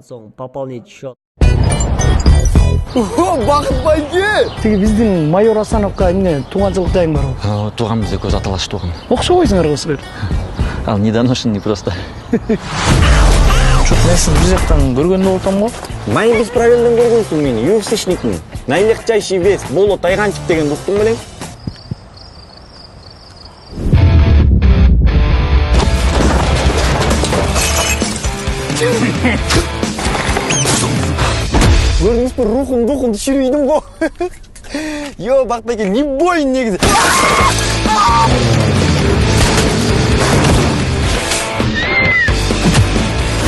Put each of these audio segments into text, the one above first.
соң пополнить счет. Бақыт байке! Тиги биздин майор Асановго эмне туугансылык дайым барбы? Туған бізде көз аталаш туған. Окшобойсуңар кыздар. Ал недоношен не просто. Мен сизди бир жактан көргөндө болуп атам го. Май без правилдан көргөнсүң мени, UFC-шникмин. Найлегчайший вес, боло тайганчик деген уктуң белең? Көрдүңүз бе, рухум түшүрүйдүм го. Йо, бактаке, не бойын негизи.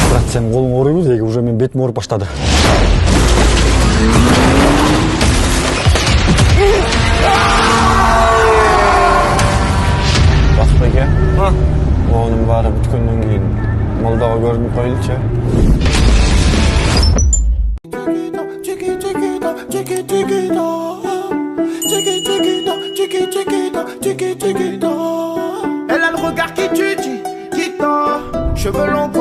Брат, сен колуң ооруйбу деги, уже мен бетим ооруп баштады. Бактаке, онун баары бүткөндөн кийин молдого көрүнүп коелучу. Elle a le regard qui tue, qui tord. Cheveux longs.